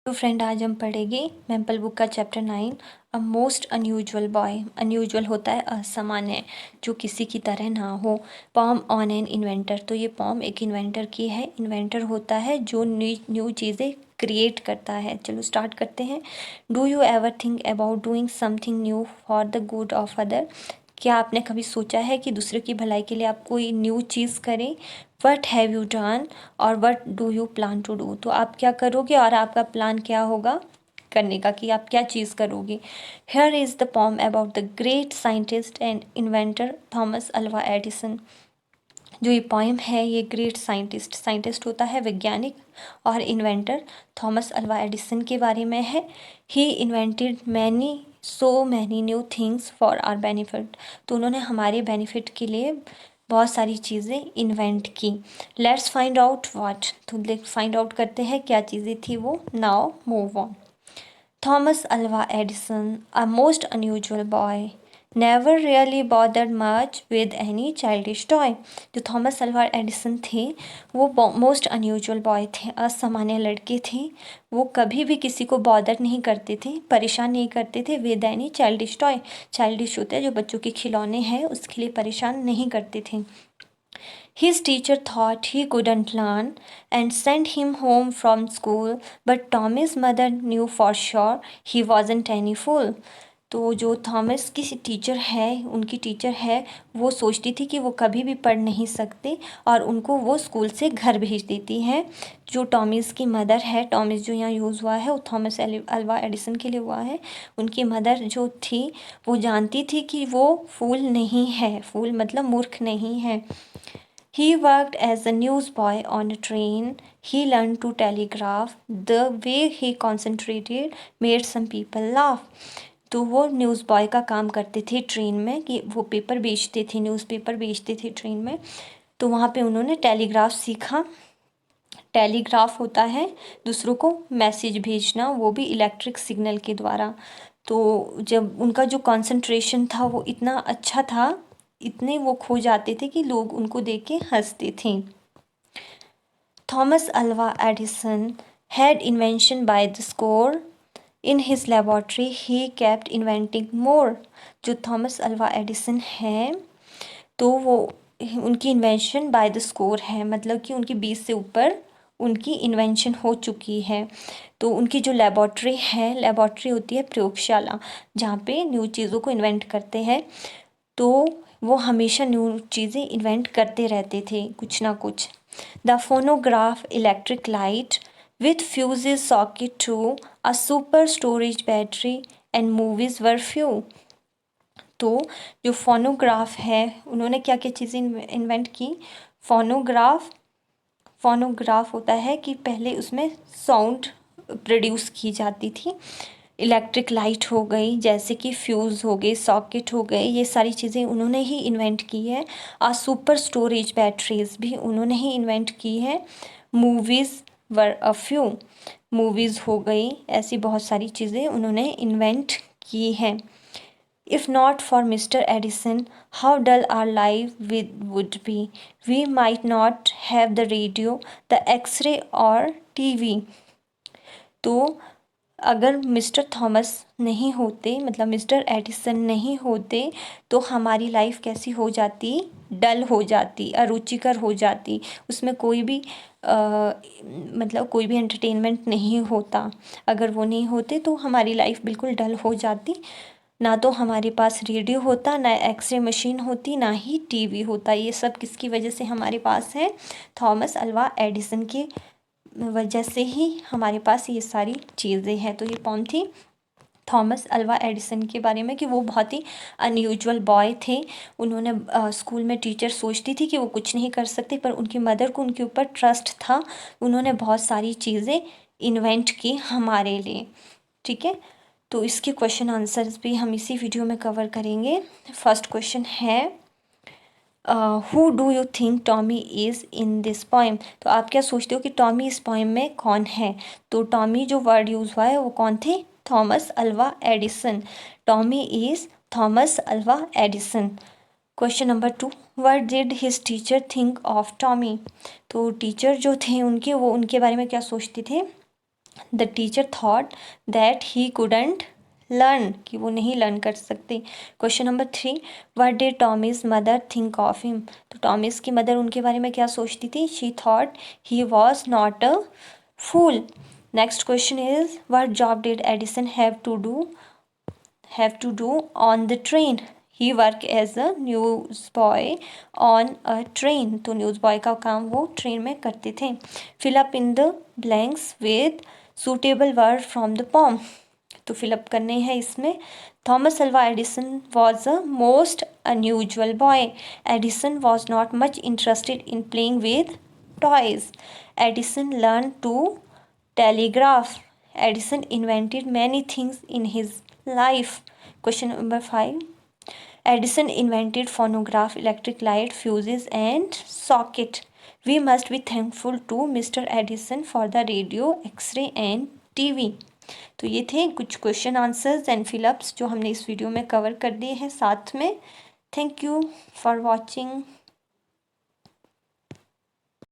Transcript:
तो फ्रेंड आज हम पढ़ेंगे मैपल बुक का चैप्टर 9 अ मोस्ट अनयूजुअल बॉय। अनयूजुअल होता है असामान्य, जो किसी की तरह ना हो। पॉम ऑन एन इन्वेंटर, तो ये पॉम एक इन्वेंटर की है। इन्वेंटर होता है जो न्यू चीज़ें क्रिएट करता है। चलो स्टार्ट करते हैं। Do you ever think about doing something new for the good of other? क्या आपने कभी सोचा है कि दूसरे की भलाई के लिए आप कोई न्यू चीज़ करें? वट हैव यू डन और what do you plan to do? तो आप क्या करोगे और आपका प्लान क्या होगा करने का, कि आप क्या चीज़ करोगे। Here is the pome about the great scientist and inventor Thomas Alva Edison. जो ये पोएम है ये ग्रेट साइंटिस्ट होता है वैज्ञानिक, और इन्वेंटर थॉमस अल्वा एडिसन के बारे में है। He invented many new things for our benefit. तो उन्होंने हमारे बेनिफिट के लिए बहुत सारी चीज़ें इन्वेंट की। लेट्स फाइंड आउट व्हाट, तो फाइंड आउट करते हैं क्या चीज़ें थी वो। Now move on. Thomas Alva Edison, a most unusual boy, never really bothered much with any childish toy. जो थॉमस अल्वा एडिसन थे वो मोस्ट अनयूजुअल बॉय थे, असामान्य लड़के थे। वो कभी भी किसी को बॉदर नहीं करते थे, परेशान नहीं करते थे with any childish toy. Childish होता है जो बच्चों के खिलौने हैं, उसके लिए परेशान नहीं करते थे। His teacher thought he couldn't learn and sent him home from school, but Tommy's mother knew for sure he wasn't any fool. तो जो थॉमस की टीचर है, उनकी टीचर है, वो सोचती थी कि वो कभी भी पढ़ नहीं सकते और उनको वो स्कूल से घर भेज देती हैं। जो टॉमीज़ की मदर है, टॉमीज़ जो यहाँ यूज़ हुआ है वो थॉमस अल्वा एडिसन के लिए हुआ है। उनकी मदर जो थी वो जानती थी कि वो फूल नहीं है, फूल मतलब मूर्ख नहीं है। He worked as a newsboy on a train. He learned to telegraph. The way he concentrated made some people laugh. तो वो न्यूज़ बॉय का काम करते थे ट्रेन में, कि वो पेपर बेचते थे, न्यूज़पेपर बेचते थे ट्रेन में। तो वहाँ पे उन्होंने टेलीग्राफ सीखा। टेलीग्राफ होता है दूसरों को मैसेज भेजना, वो भी इलेक्ट्रिक सिग्नल के द्वारा। तो जब उनका जो कंसंट्रेशन था वो इतना अच्छा था, इतने वो खो जाते थे कि लोग उनको देख के हंसते थे। Thomas Alva Edison had invention by the score. In his laboratory he kept inventing more. जो थॉमस अल्वा एडिसन है तो वो उनकी इन्वेंशन बाय द स्कोर है, मतलब कि उनकी 20 से ऊपर उनकी इन्वेंशन हो चुकी है। तो उनकी जो लेबॉर्ट्री है, लेबॉर्ट्री होती है प्रयोगशाला, जहाँ पे न्यू चीज़ों को इन्वेंट करते हैं। तो वो हमेशा न्यू चीज़ें इन्वेंट करते रहते थे कुछ ना कुछ। The phonograph, electric light with fuses socket to a super storage battery and movies were few. तो जो फोनोग्राफ है, उन्होंने क्या क्या चीज़ें इन्वेंट की। फोनोग्राफ होता है कि पहले उसमें साउंड प्रोड्यूस की जाती थी। इलेक्ट्रिक लाइट हो गई, जैसे कि फ्यूज़ हो गए, सॉकेट हो गए, ये सारी चीज़ें उन्होंने ही इन्वेंट की है। और सुपर स्टोरेज बैटरीज भी उन्होंने ही इन्वेंट की है। Movies were a few, movies हो गई, ऐसी बहुत सारी चीज़ें उन्होंने इन्वेंट की हैं। If not for Mr. Edison, how dull our life would be. We might not have the radio, the X-ray or TV. तो अगर मिस्टर थॉमस नहीं होते, मतलब मिस्टर एडिसन नहीं होते, तो हमारी लाइफ कैसी हो जाती, डल हो जाती, अरुचिकर हो जाती। उसमें कोई भी मतलब कोई भी एंटरटेनमेंट नहीं होता। अगर वो नहीं होते तो हमारी लाइफ बिल्कुल डल हो जाती। ना तो हमारे पास रेडियो होता, ना एक्सरे मशीन होती, ना ही टीवी होता। ये सब किसकी वजह से हमारे पास है? थॉमस अल्वा एडिसन की वजह से ही हमारे पास ये सारी चीज़ें हैं। तो ये कौन थी? थॉमस अल्वा एडिसन के बारे में, कि वो बहुत ही अनयूजुअल बॉय थे। उन्होंने स्कूल में टीचर सोचती थी कि वो कुछ नहीं कर सकते, पर उनकी मदर को उनके ऊपर ट्रस्ट था। उन्होंने बहुत सारी चीज़ें इन्वेंट की हमारे लिए। ठीक है, तो इसके क्वेश्चन आंसर्स भी हम इसी वीडियो में कवर करेंगे। फर्स्ट क्वेश्चन है who do you think Tommy is in this poem? तो आप क्या सोचते हो कि टॉमी इस पोएम में कौन है? तो टॉमी जो वर्ड यूज़ हुआ है वो कौन थे? Thomas Alva Edison. Tommy is Thomas Alva Edison. Question number 2, what did his teacher think of Tommy? तो टीचर जो थे उनके, वो उनके बारे में क्या सोचते थे? The teacher thought that he couldn't learn, कि वो नहीं लर्न कर सकते। Question number 3, what did Tommy's mother think of him. तो टॉमीज की मदर उनके बारे में क्या सोचती थी? She thought he was not a fool. Next question is, what job did Edison have to do on the train. He worked as a newsboy on a train. तो news boy का काम वो ट्रेन में करते थे। Fill up in the blanks with suitable word from the poem. तो fill up करने हैं इसमें। Thomas Alva Edison was a most unusual boy. Edison was not much interested in playing with toys. Edison learn to telegraph. Edison invented many things in his life. Question number 5. Edison invented phonograph, electric light, fuses and socket. We must be thankful to Mr. Edison for the radio, X-ray and TV. तो ये थे कुछ question answers and fill-ups जो हमने इस video में cover कर दिए हैं साथ में। Thank you for watching.